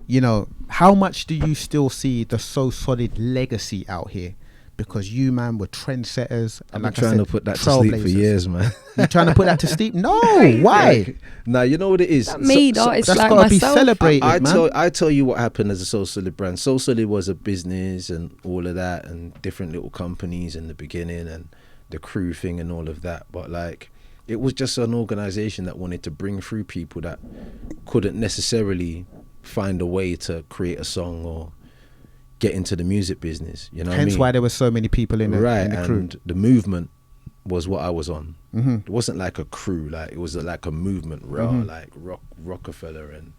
you know, how much do you still see the So Solid legacy out here? Because you, man, were trendsetters. I've been trying to put that to sleep for years, man. You're trying to put that to sleep? No, why? Nah, you know what it is? That made artists that's like got to be myself. celebrated, man. I tell you what happened as a So Solid brand. So Solid was a business and all of that, and different little companies in the beginning, and the crew thing and all of that. But like, it was just an organization that wanted to bring through people that couldn't necessarily find a way to create a song or get into the music business, you know what I mean? Hence why there were so many people in the, in the crew. And the movement was what I was on. Mm-hmm. It wasn't like a crew, like it was like a movement, like Rockefeller and,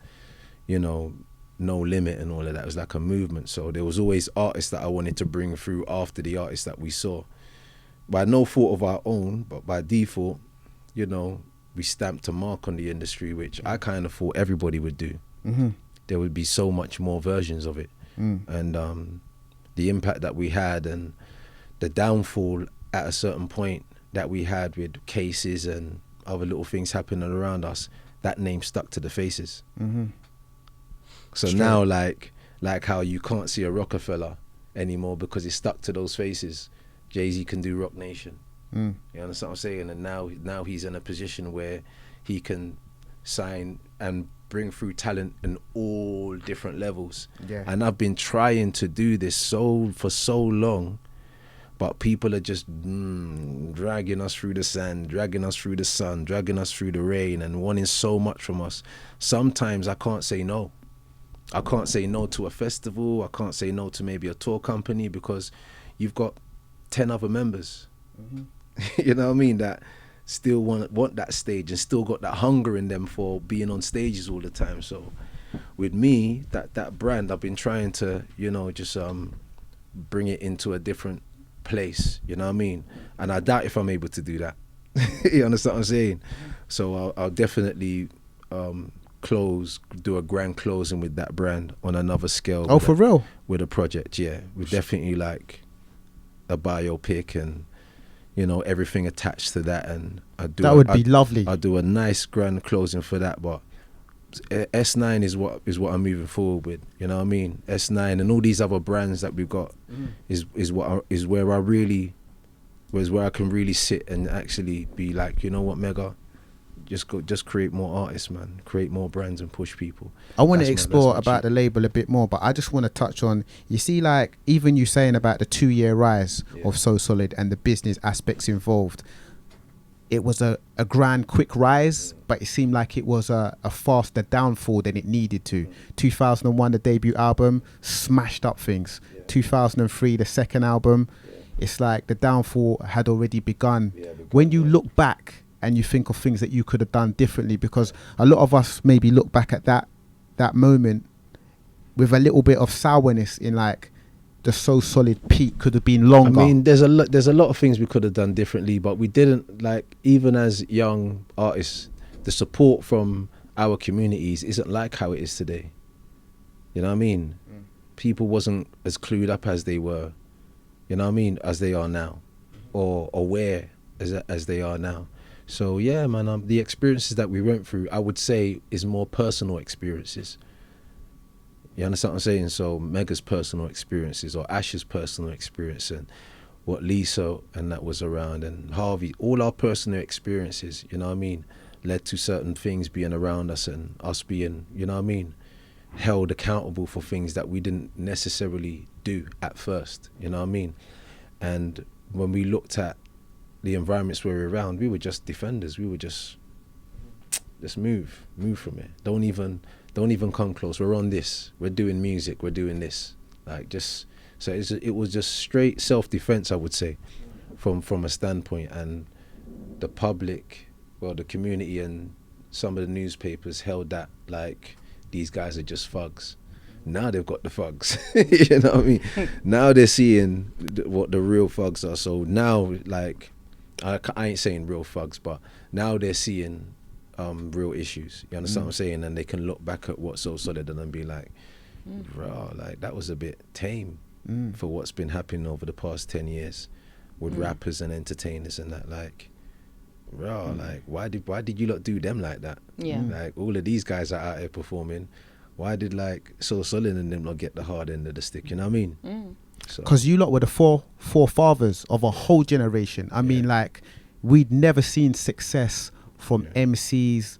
you know, No Limit and all of that. It was like a movement. So there was always artists that I wanted to bring through after the artists that we saw. By no fault of our own, but by default, you know, we stamped a mark on the industry, which I kind of thought everybody would do. Mm-hmm. There would be so much more versions of it. And the impact that we had and the downfall at a certain point that we had with cases and other little things happening around us, that name stuck to the faces. Mm-hmm. So now like how you can't see a Rockefeller anymore because it's stuck to those faces. Jay-Z can do Rock Nation. You understand what I'm saying? And now he's in a position where he can sign and bring through talent in all different levels. Yeah. And I've been trying to do this for so long, but people are just dragging us through the sand, dragging us through the sun, dragging us through the rain, and wanting so much from us. Sometimes I can't say no. I can't say no to a festival. I can't say no to maybe a tour company because you've got 10 other members. You know what I mean? That still want that stage and still got that hunger in them for being on stages all the time. So with me, that brand, I've been trying to, you know, just bring it into a different place, you know what I mean? And I doubt if I'm able to do that. You understand what I'm saying? So I'll definitely do a grand closing with that brand on another scale. Oh, for real? With a project, yeah. We're definitely like a biopic and, you know, everything attached to that, and that would be lovely. I'll do a nice grand closing for that, but S9 is what I'm moving forward with. You know what I mean? S9 and all these other brands that we've got is where I can really sit and actually be like, you know what, Mega, just create more artists, man. Create more brands and push people. I want to explore about the label a bit more, but I just want to touch on, you see, like even you saying about the 2-year rise of So Solid and the business aspects involved. It was a grand quick rise, but it seemed like it was a faster downfall than it needed to. 2001, the debut album, smashed up things. 2003, the second album, it's like the downfall had already begun. When you look back and you think of things that you could have done differently, because a lot of us maybe look back at that moment with a little bit of sourness in like, the So Solid peak could have been longer. I mean, there's a lot of things we could have done differently, but we didn't. Like, even as young artists, the support from our communities isn't like how it is today. You know what I mean? People wasn't as clued up as they were, you know what I mean, as they are now, or aware as they are now. So yeah, man, the experiences that we went through, I would say, is more personal experiences. You understand what I'm saying? So Mega's personal experiences, or Ash's personal experience, and what Lisa and that was around, and Harvey, all our personal experiences, you know what I mean, led to certain things being around us and us being, you know what I mean, held accountable for things that we didn't necessarily do at first, you know what I mean? And when we looked at the environments we were around, we were just defenders. We were just move from it. Don't even come close. We're on this. We're doing music. We're doing this. Like, just, so it was just straight self-defense, I would say, from a standpoint. And the public, well, the community and some of the newspapers held that like these guys are just thugs. Now they've got the thugs. You know what I mean? Now they're seeing what the real thugs are. So now, like, I ain't saying real thugs, but now they're seeing real issues. You understand what I'm saying? And they can look back at what's So Solid and be like, bro, like that was a bit tame for what's been happening over the past 10 years with rappers and entertainers and that. Like, bro, like why did you lot do them like that? Yeah. Like, all of these guys are out here performing. Why did like So Solid and them not get the hard end of the stick? You know what I mean? Because you lot were the forefathers of a whole generation. I mean, like, we'd never seen success from MCs,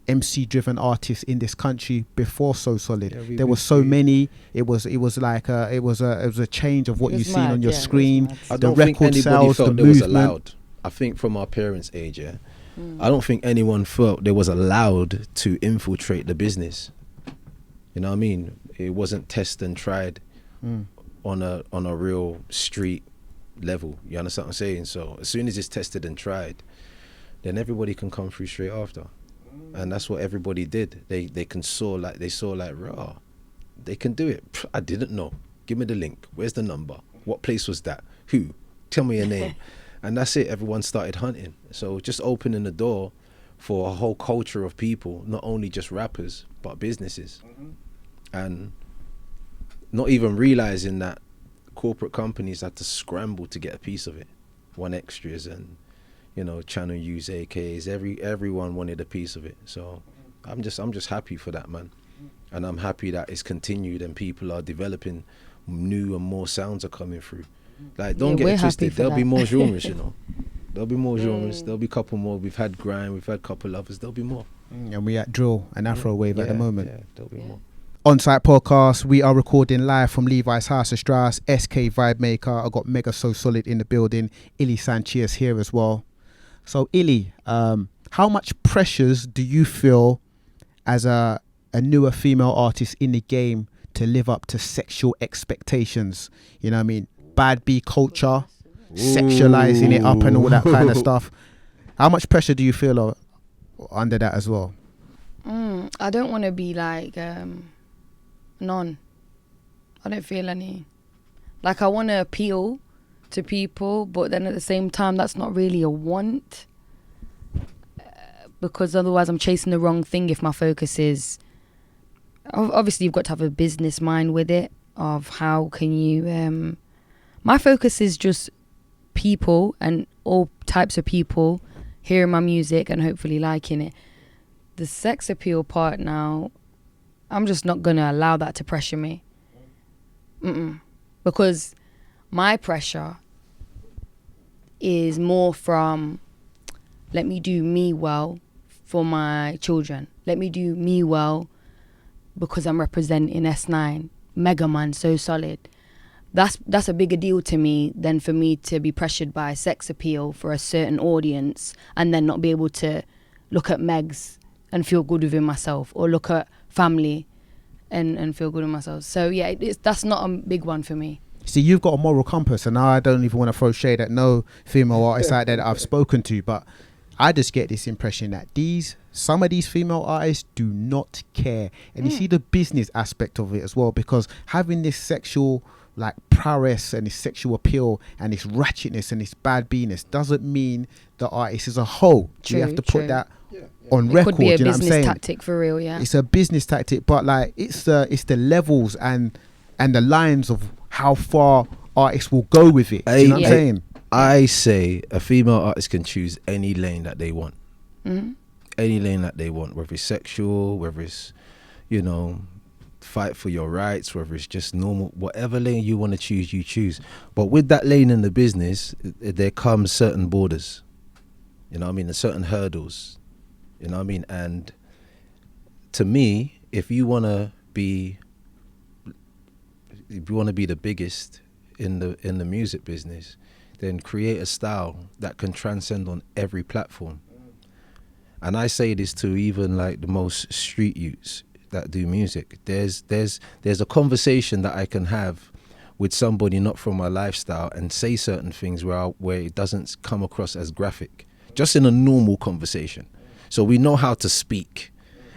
MC-driven artists in this country before So Solid. There were so many. It was a change of what you've seen on your screen. I don't think anybody felt there was allowed. I think from our parents' age, I don't think anyone felt there was allowed to infiltrate the business. You know what I mean? It wasn't tested and tried on a real street level. You understand what I'm saying? So as soon as it's tested and tried, then everybody can come through straight after. And that's what everybody did. They saw like raw. They can do it. I didn't know. Give me the link. Where's the number? What place was that? Who? Tell me your name. And that's it. Everyone started hunting. So just opening the door for a whole culture of people, not only just rappers, but businesses. And not even realizing that corporate companies had to scramble to get a piece of it. One Extras and, you know, Channel U's, AKs, everyone wanted a piece of it. So I'm just happy for that, man. And I'm happy that it's continued and people are developing new and more sounds are coming through. Like, don't get it twisted. There'll be more genres, you know. There'll be more genres. There'll be a couple more. We've had grime, we've had couple others. There'll be more. And we at drill and Afro wave at the moment. Yeah, there'll be more. ONSITE Podcast, we are recording live from Levi's Haus of Strauss, SK Vibemaker. I got Mega So Solid in the building. Ili Sanchea's here as well. So Ili, how much pressures do you feel as a newer female artist in the game to live up to sexual expectations? You know what I mean? Bad B culture, sexualizing it up and all that kind of stuff. How much pressure do you feel under that as well? I don't want to be like none. I don't feel any. Like, I want to appeal to people, but then at the same time, that's not really a want, because otherwise I'm chasing the wrong thing if my focus is... Obviously, you've got to have a business mind with it, of how can you... my focus is just people and all types of people hearing my music and hopefully liking it. The sex appeal part now, I'm just not going to allow that to pressure me. Because my pressure is more from, let me do me well for my children. Let me do me well because I'm representing S9, Mega Man, So Solid. That's a bigger deal to me than for me to be pressured by sex appeal for a certain audience and then not be able to look at Megs and feel good within myself, or look at family and feel good with myself. So yeah, that's not a big one for me. See, you've got a moral compass, and I don't even want to throw shade at no female artists out there that I've spoken to, but I just get this impression that some of these female artists do not care. And you see the business aspect of it as well, because having this sexual like prowess and this sexual appeal and this ratchetness and this bad B-ness doesn't mean the artist is a hoe. You have to put that on record. Could be a you know what I'm saying? business tactic for real, yeah. It's a business tactic, but like it's the levels and the lines of how far artists will go with it. You know what I'm saying? I say a female artist can choose any lane that they want. Any lane that they want, whether it's sexual, whether it's, you know, fight for your rights, whether it's just normal, whatever lane you want to choose, you choose. But with that lane in the business, there comes certain borders, you know what I mean, and certain hurdles, you know what I mean. And to me, if you want to be the biggest in the music business, then create a style that can transcend on every platform. And I say this to even like the most street youths that do music. There's a conversation that I can have with somebody not from my lifestyle and say certain things where it doesn't come across as graphic, just in a normal conversation. So we know how to speak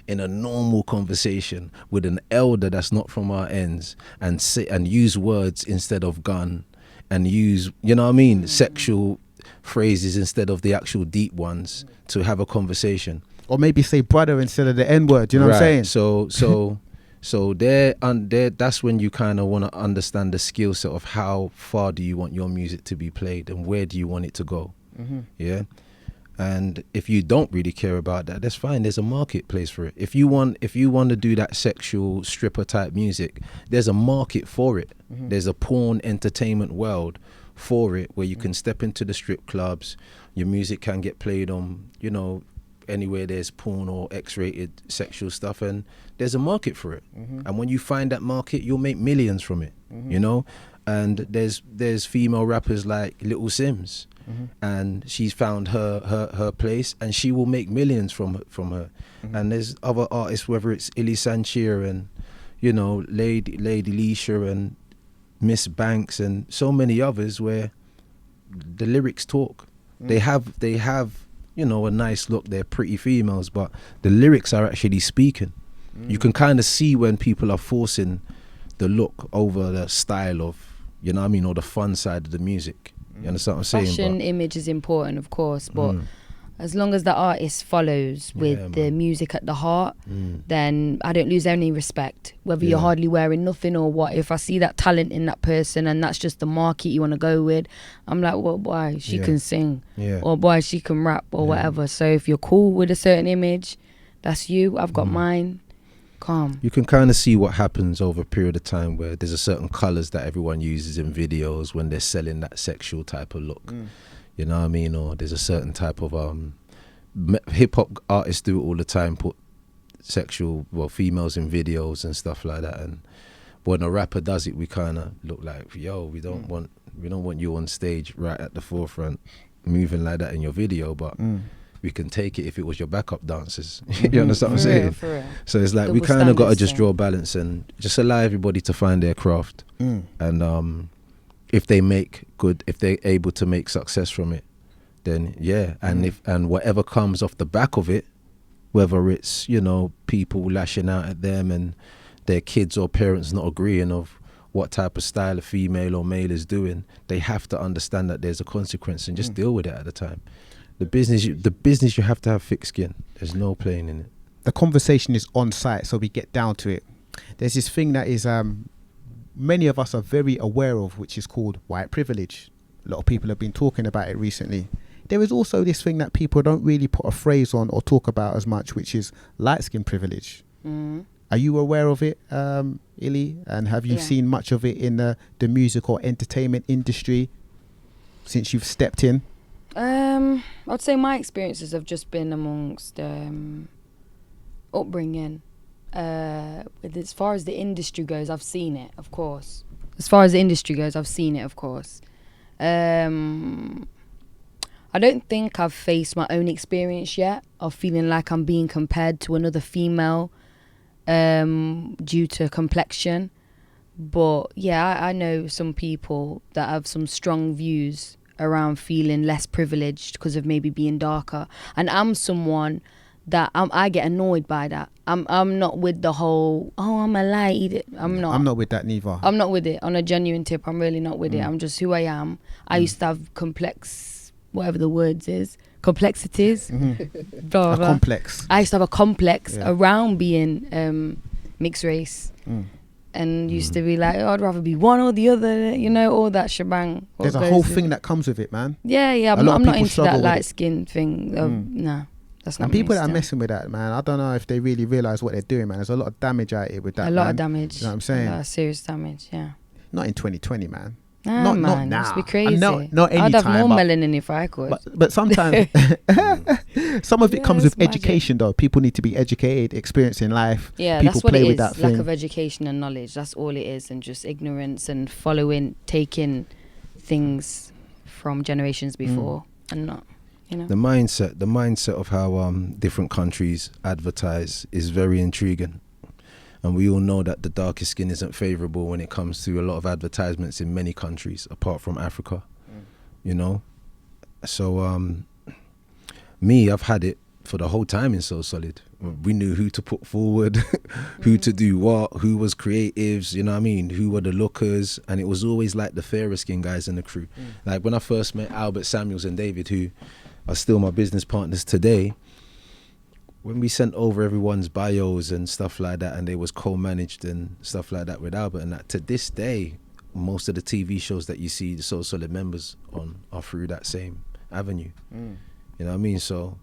in a normal conversation with an elder that's not from our ends, and use words instead of gun, and use, you know what I mean, sexual phrases instead of the actual deep ones to have a conversation. Or maybe say brother instead of the N-word, you know what I'm saying? So there, that's when you kind of want to understand the skill set of how far do you want your music to be played and where do you want it to go. Yeah. And if you don't really care about that, that's fine. There's a marketplace for it. If you want to do that sexual stripper type music, there's a market for it. There's a porn entertainment world for it, where you can step into the strip clubs. Your music can get played on, you know, anywhere there's porn or X-rated sexual stuff, and there's a market for it. And when you find that market, you'll make millions from it. You know, and there's female rappers like Little Sims. And she's found her place, and she will make millions from her. And there's other artists, whether it's Ili Sanchea and, you know, Lady Leisha and Miss Banks and so many others, where the lyrics talk. They have, you know, a nice look. They're pretty females, but the lyrics are actually speaking. You can kind of see when people are forcing the look over the style of, you know what I mean, or the fun side of the music. You understand what I'm saying? Fashion image is important, of course, but as long as the artist follows with the music at the heart, then I don't lose any respect. Whether you're hardly wearing nothing or what, if I see that talent in that person and that's just the market you want to go with, I'm like, well, boy, she can sing, or boy, she can rap, or whatever. So if you're cool with a certain image, that's you. I've got mine. Calm. You can kind of see what happens over a period of time, where there's a certain colours that everyone uses in videos when they're selling that sexual type of look. You know what I mean? Or there's a certain type of hip hop artists do it all the time, put females in videos and stuff like that. And when a rapper does it, we kind of look like, yo, we don't want you on stage right at the forefront moving like that in your video, but we can take it if it was your backup dancers. You understand what I'm saying? For real. So it's like Double we kind of got to standards just thing. draw balance and just allow everybody to find their craft. And if they're able to make success from it, then and whatever comes off the back of it, whether it's, you know, people lashing out at them and their kids or parents not agreeing of what type of style a female or male is doing, they have to understand that there's a consequence and just deal with it at the time. The business, you have to have thick skin. There's no playing in it. The conversation is on site, so we get down to it. There's this thing that is many of us are very aware of, which is called white privilege. A lot of people have been talking about it recently. There is also this thing that people don't really put a phrase on or talk about as much, which is light skin privilege. Are you aware of it, Ili? And have you seen much of it in the music or entertainment industry since you've stepped in? I'd say my experiences have just been amongst upbringing. As far as the industry goes, I've seen it, of course. I don't think I've faced my own experience yet of feeling like I'm being compared to another female due to complexion. But yeah, I know some people that have some strong views around feeling less privileged because of maybe being darker. And I'm someone that I get annoyed by that. I'm not with the whole, I'm a light. I'm not with that neither. I'm not with it. On a genuine tip, I'm really not with it. I'm just who I am. I used to have whatever the words is, complexities. Blah, blah, blah. Complex. I used to have a complex around being mixed race. And used to be like, I'd rather be one or the other, you know, all that shebang. There's a whole thing that comes with it, man. Yeah, I'm not into that light skin thing. Nah, that's not. And people that are messing with that, man, I don't know if they really realise what they're doing, man. There's a lot of damage out here with that. A lot of damage. You know what I'm saying? A lot of serious damage, yeah. Not in 2020, man. Nah, not now. Must be crazy. Not any I'd have time, more melanin if I could. But sometimes some of it comes with education, though. People need to be educated, experiencing life. Yeah, people that's what play it with is. That lack of education and knowledge. That's all it is, and just ignorance and taking things from generations before, and not, you know. The mindset of how different countries advertise is very intriguing. And we all know that the darkest skin isn't favourable when it comes to a lot of advertisements in many countries, apart from Africa, you know? So, I've had it for the whole time in So Solid. We knew who to put forward, who to do what, who was creatives, you know what I mean? Who were the lookers, and it was always like the fairer skin guys in the crew. Like when I first met Albert Samuels and David, who are still my business partners today, when we sent over everyone's bios and stuff like that, and they was co-managed and stuff like that with Albert, and that, to this day, most of the TV shows that you see the So Solid members on are through that same avenue. You know what I mean? So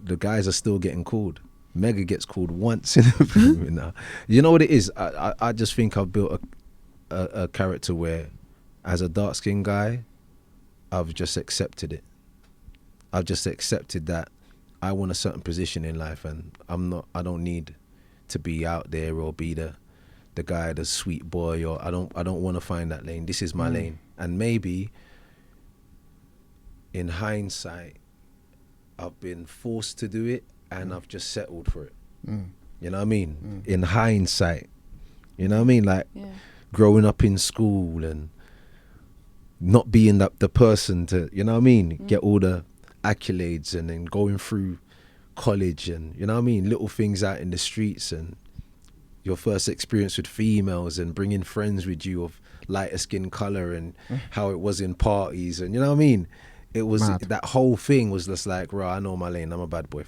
the guys are still getting called. Mega gets called once in a blue moon now. You know what it is? I just think I've built a character where, as a dark skinned guy, I've just accepted it. I've just accepted that I want a certain position in life, and I don't need to be out there or be the guy, the sweet boy, or I don't want to find that lane. This is my lane. And maybe in hindsight, I've been forced to do it, and I've just settled for it. You know what I mean? In hindsight, you know what I mean? Like growing up in school and not being the person to, you know what I mean, get all the accolades, and then going through college, and you know what I mean, little things out in the streets, and your first experience with females, and bringing friends with you of lighter skin color, and how it was in parties, and you know what I mean. It was that whole thing was just like, right, I know my lane. I'm a bad boy.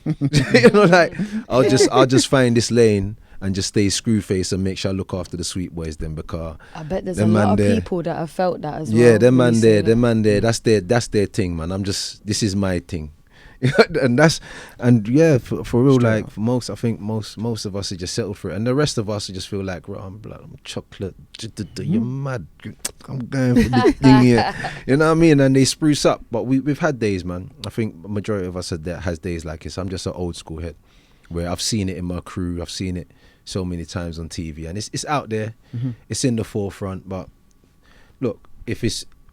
You know, like I'll just find this lane and just stay screw face and make sure I look after the sweet boys then, because I bet there's a lot of people that have felt that as well. Yeah, them man there, that's their thing, man. This is my thing. For real, like for most, I think most of us are just settled for it, and the rest of us just feel like, right, I'm chocolate, you're mad, I'm going for the thing here, you know what I mean? And they spruce up, but we've had days, man. I think the majority of us has days like this. I'm just an old school head, where I've seen it in my crew, I've seen it so many times on TV, and it's out there, it's in the forefront. But look,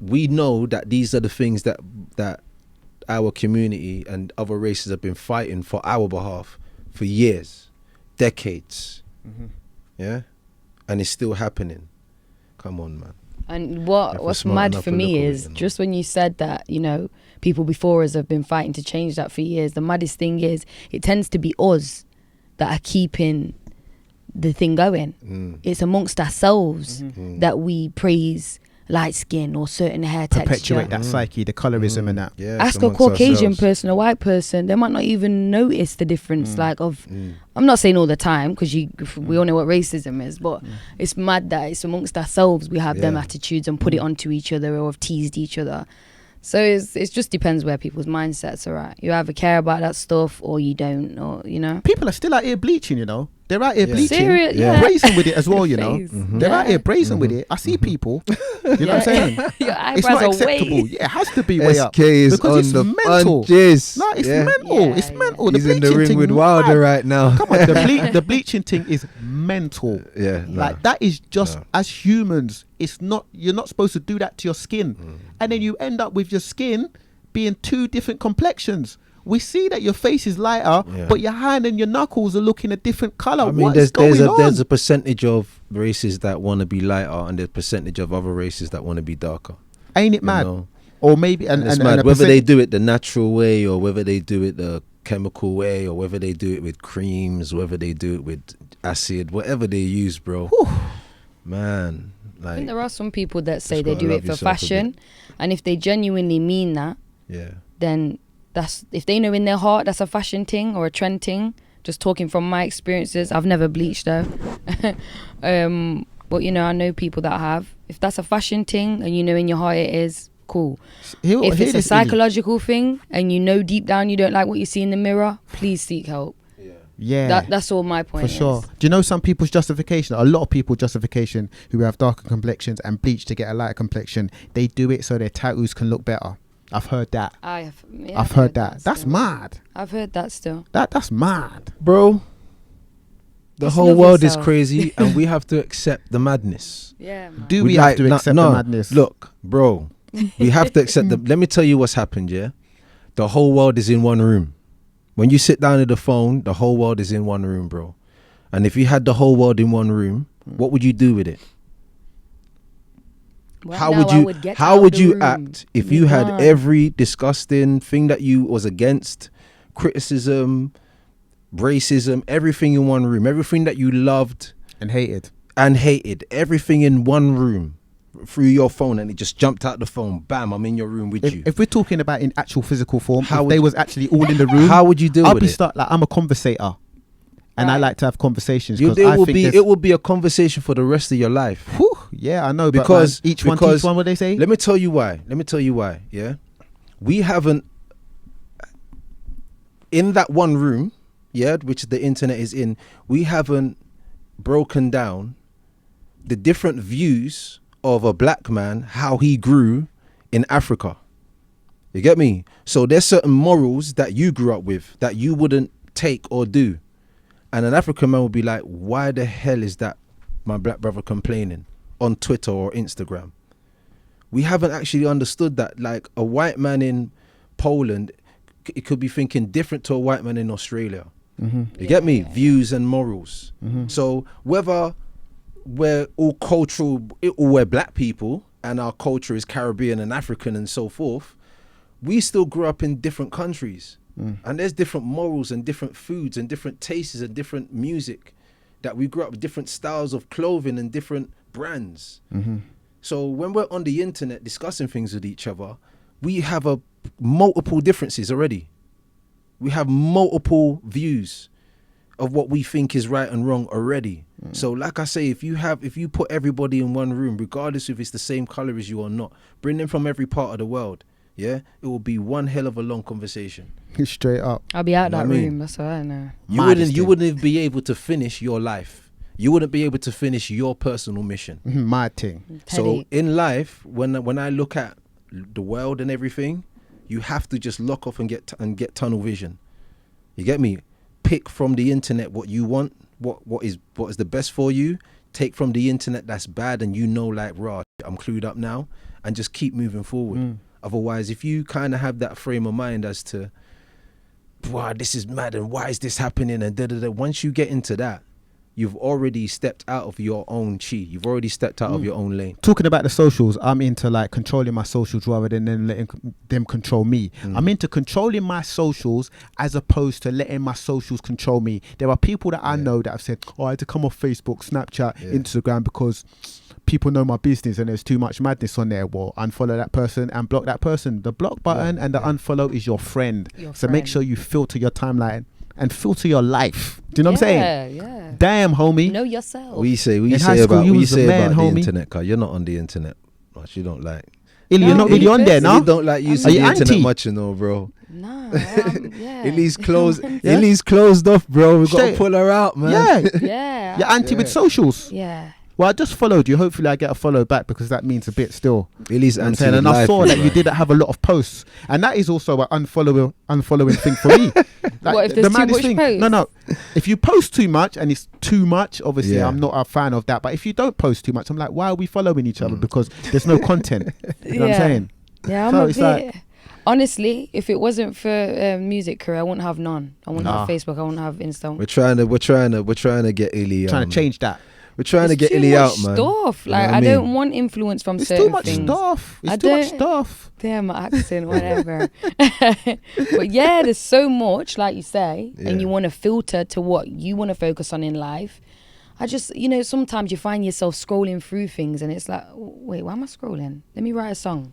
we know that these are the things that our community and other races have been fighting for our behalf for years, decades. Yeah, and it's still happening. Come on, man. And what's mad for me is just when you said that, you know, people before us have been fighting to change that for years. The maddest thing is it tends to be us that are keeping the thing going. It's amongst ourselves that we praise light skin or certain hair texture. Perpetuate that psyche, the colorism and that. Yeah, ask a Caucasian person, a white person, they might not even notice the difference. I'm not saying all the time, because we all know what racism is, but it's mad that it's amongst ourselves we have them attitudes and put it onto each other, or have teased each other. So it just depends where people's mindsets are at. You either care about that stuff or you don't, or you know. People are still out here bleaching, you know. They're out here bleaching, Serious, brazen with it as well, you know. They're out here brazen with it. I see people. You know what I'm saying? Your eyebrows it's not are acceptable. way. Yeah, it has to be way up. SK is because on it's the mental. punches. No, it's mental. It's mental. He's the in the bleaching ring thing with mad. Wilder right now. Come on, the bleaching thing is mental. Like that is just as humans. It's not. You're not supposed to do that to your skin, and then you end up with your skin being two different complexions. We see that your face is lighter, but your hand and your knuckles are looking a different color. I mean, there's a percentage of races that want to be lighter, and there's a percentage of other races that want to be darker. Ain't it mad? Know? Or maybe and it's mad whether they do it the natural way, or whether they do it the chemical way, or whether they do it with creams, whether they do it with acid, whatever they use, bro. Whew. Man, like, I think there are some people that say they do it for fashion, and if they genuinely mean that, then that's, if they know in their heart that's a fashion thing or a trend thing. Just talking from my experiences, I've never bleached though. But you know, I know people that have. If that's a fashion thing and you know in your heart it is, cool. If it's a psychological thing and you know deep down you don't like what you see in the mirror, please seek help. Yeah, that's all my point. For sure. Do you know some people's justification? A lot of people's justification who have darker complexions and bleach to get a lighter complexion, they do it so their tattoos can look better. I've heard that. I've heard that. That's mad. I've heard that still. That's mad, bro. The whole world is crazy, and we have to accept the madness. Yeah. Man. Do we have to accept the madness? Look, bro, we have to accept the. Let me tell you what's happened. Yeah, the whole world is in one room. When you sit down at the phone, the whole world is in one room, bro. And if you had the whole world in one room, what would you do with it? Well, how would you act if you had every disgusting thing that you was against, criticism, racism, everything in one room, everything that you loved and hated, everything in one room through your phone, and it just jumped out the phone, bam, I'm in your room with you. If we're talking about in actual physical form, if they was actually all in the room, how would you deal with it? Like, I'm a conversator. And I like to have conversations. It will be a conversation for the rest of your life. Whew, yeah, I know. Because each one teach one. What they say? Let me tell you why. Yeah, we haven't in that one room, which the internet is in, we haven't broken down the different views of a black man, how he grew in Africa. You get me? So there's certain morals that you grew up with that you wouldn't take or do. And an African man would be like, why the hell is that my black brother complaining on Twitter or Instagram? We haven't actually understood that. Like, a white man in Poland, it could be thinking different to a white man in Australia. You get me? Views and morals. So whether we're all cultural, or we're black people and our culture is Caribbean and African and so forth, we still grew up in different countries. And there's different morals and different foods and different tastes and different music that we grew up with, different styles of clothing and different brands. So when we're on the internet discussing things with each other, we have multiple differences already. We have multiple views of what we think is right and wrong already. So like I say, if you put everybody in one room, regardless if it's the same color as you or not, bring them from every part of the world, it will be one hell of a long conversation. Straight up. I'll be out that room. mean? That's all I know. You wouldn't be able to finish your life. You wouldn't be able to finish your personal mission. My thing. So in life, when I look at the world and everything, you have to just lock off and get tunnel vision. You get me? Pick from the internet what you want, what is the best for you. Take from the internet that's bad, and like, rah, I'm clued up now, and just keep moving forward. Otherwise, if you kind of have that frame of mind as to, wow, this is mad, and why is this happening, and once you get into that, you've already stepped out of your own chi. You've already stepped out of your own lane. Talking about the socials, I'm into like controlling my socials rather than letting them control me. I'm into controlling my socials as opposed to letting my socials control me. There are people that I know that have said, I had to come off Facebook, Snapchat, Instagram because people know my business and there's too much madness on there. Well, unfollow that person and block that person. The block button and the unfollow is your friend. So make sure you filter your timeline and filter your life. Do you know what I'm saying? Yeah. Damn, homie. Know yourself. We say In high about school, you we was a say man, about the homie. internet, cause you're not on the internet much. You don't like. Ili, you're not really on there, no? You don't like using the internet much, bro. No, Ili's closed. Ili's closed off, bro. We've got to Straight. pull her out, man. Yeah. You're anti with socials. Yeah. Well, I just followed you. Hopefully I get a follow back because that means a bit still. Ili's And anti. I saw that you didn't have a lot of posts. And that is also an unfollowing thing for me. Like, What if there's too maddest much posts? No. If you post too much and it's too much, obviously Yeah. I'm not a fan of that. But if you don't post too much, I'm like, why are we following each other? Because there's no content. You know what I'm saying? Yeah, So I'm it's a bit... like- Honestly, if it wasn't for music career, I wouldn't have none. I wouldn't have Facebook. I wouldn't have Insta. We're trying to get Ili. Trying to change that. We're trying to It's get too Ili much out, man. Stuff. You know Like what I I mean? don't want influence from It's certain too much things. stuff. I It's too much don't- stuff. Damn, my accent, whatever. But yeah, there's so much, like you say, and you want to filter to what you want to focus on in life. I just, sometimes you find yourself scrolling through things and it's like, wait, why am I scrolling? Let me write a song.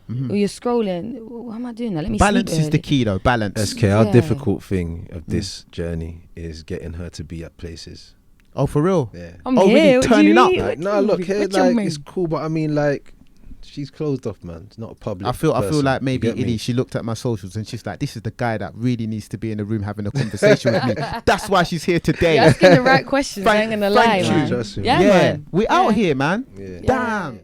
Or you're scrolling, why am I doing that? Let me Balance sleep is the early. key, though. Balance. SK, our Yeah. difficult thing of this journey is getting her to be at places. Oh, for real? Yeah. I'm Oh, really? here. What do you Turning up? mean? Like, What no, do look you here, mean? What you like mean? it's cool, but I mean, like, she's closed off, man. It's not a public. I feel person. like You maybe get me? Ili, she looked at my socials and she's like, this is the guy that really needs to be in the room having a conversation with me. That's why she's here today. You're asking the right questions. I ain't gonna lie, thank you. man. Trust me. Yeah, Yeah, man. we out here, man. Yeah. Damn.